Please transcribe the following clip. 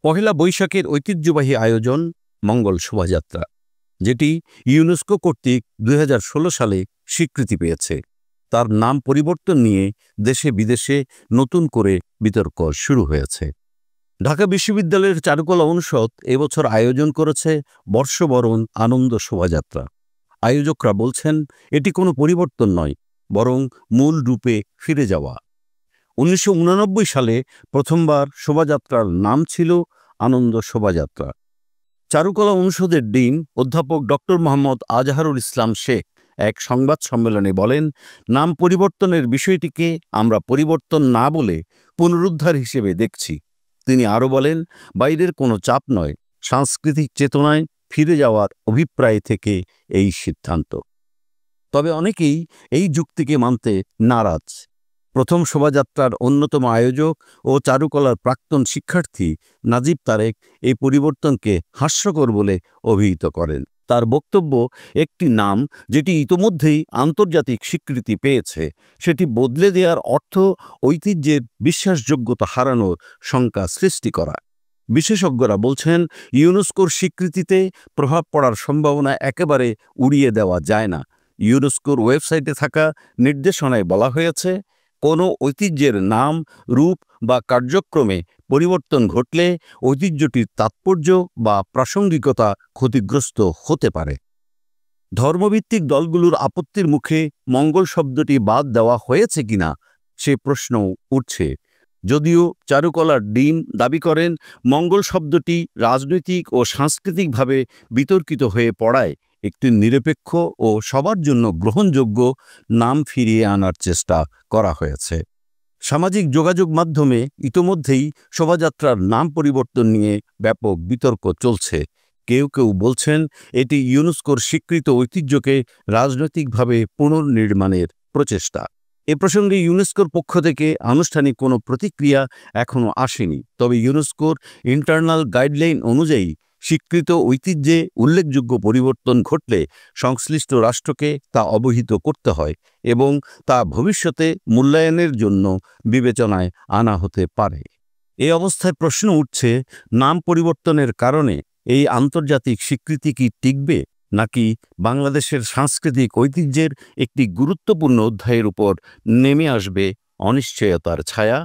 পহেলা বৈশাখের ঐতিহ্যবাহী আয়োজন মঙ্গল শোভাযাত্রা, যেটি ইউনেস্কো কর্তৃক ২০১৬ সালে স্বীকৃতি পেয়েছে। তার নাম পরিবর্তন নিয়ে দেশে বিদেশে নতুন করে বিতর্ক শুরু হয়েছে। ঢাকা বিশ্ববিদ্যালয়ের চারুকলা অনুষদ এবছর আয়োজন করেছে বর্ষবরণ আনন্দ শোভাযাত্রা। আয়োজকরা বলছেন, এটি কোনো পরিবর্তন নয়, বরং মূল রূপে ফিরে যাওয়া। ১৯৮৯ সালে প্রথমবার শোভাযাত্রার নাম ছিল আনন্দ শোভাযাত্রা। চারুকলা অনুষদের ডিন অধ্যাপক ডক্টর মোহাম্মদ আজহারুল ইসলাম শেখ এক সংবাদ সম্মেলনে বলেন, নাম পরিবর্তনের বিষয়টিকে আমরা পরিবর্তন না বলে পুনরুদ্ধার হিসেবে দেখছি। তিনি আরও বলেন, বাইরের কোনো চাপ নয়, সাংস্কৃতিক চেতনায় ফিরে যাওয়ার অভিপ্রায় থেকে এই সিদ্ধান্ত। তবে অনেকেই এই যুক্তিকে মানতে নারাজ। প্রথম শোভাযাত্রার অন্যতম আয়োজক ও চারুকলার প্রাক্তন শিক্ষার্থী নাজিব তারেক এই পরিবর্তনকে হাস্যকর বলে অভিহিত করেন। তার বক্তব্য, একটি নাম যেটি ইতোমধ্যেই আন্তর্জাতিক স্বীকৃতি পেয়েছে, সেটি বদলে দেওয়ার অর্থ ঐতিহ্যের বিশ্বাসযোগ্যতা হারানোর শঙ্কা সৃষ্টি করা। বিশেষজ্ঞরা বলছেন, ইউনেস্কোর স্বীকৃতিতে প্রভাব পড়ার সম্ভাবনা একেবারে উড়িয়ে দেওয়া যায় না। ইউনেস্কোর ওয়েবসাইটে থাকা নির্দেশনায় বলা হয়েছে, কোনো ঐতিহ্যের নাম, রূপ বা কার্যক্রমে পরিবর্তন ঘটলে ঐতিহ্যটির তাৎপর্য বা প্রাসঙ্গিকতা ক্ষতিগ্রস্ত হতে পারে। ধর্মভিত্তিক দলগুলোর আপত্তির মুখে মঙ্গল শব্দটি বাদ দেওয়া হয়েছে কিনা সে প্রশ্নও উঠছে। যদিও চারুকলার ডিন দাবি করেন, মঙ্গল শব্দটি রাজনৈতিক ও সাংস্কৃতিকভাবে বিতর্কিত হয়ে পড়ায় একটি নিরপেক্ষ ও সবার জন্য গ্রহণযোগ্য নাম ফিরিয়ে আনার চেষ্টা করা হয়েছে। সামাজিক যোগাযোগ মাধ্যমে ইতোমধ্যেই শোভাযাত্রার নাম পরিবর্তন নিয়ে ব্যাপক বিতর্ক চলছে। কেউ কেউ বলছেন, এটি ইউনেস্কোর স্বীকৃত ঐতিহ্যকে রাজনৈতিকভাবে পুনর্নির্মাণের প্রচেষ্টা। এ প্রসঙ্গে ইউনেস্কোর পক্ষ থেকে আনুষ্ঠানিক কোনো প্রতিক্রিয়া এখনও আসেনি। তবে ইউনেস্কোর ইন্টারনাল গাইডলাইন অনুযায়ী স্বীকৃত ঐতিহ্যে উল্লেখযোগ্য পরিবর্তন ঘটলে সংশ্লিষ্ট রাষ্ট্রকে তা অবহিত করতে হয় এবং তা ভবিষ্যতে মূল্যায়নের জন্য বিবেচনায় আনা হতে পারে। এই অবস্থায় প্রশ্ন উঠছে, নাম পরিবর্তনের কারণে এই আন্তর্জাতিক স্বীকৃতি কি টিকবে, নাকি বাংলাদেশের সাংস্কৃতিক ঐতিহ্যের একটি গুরুত্বপূর্ণ অধ্যায়ের উপর নেমে আসবে অনিশ্চয়তার ছায়া?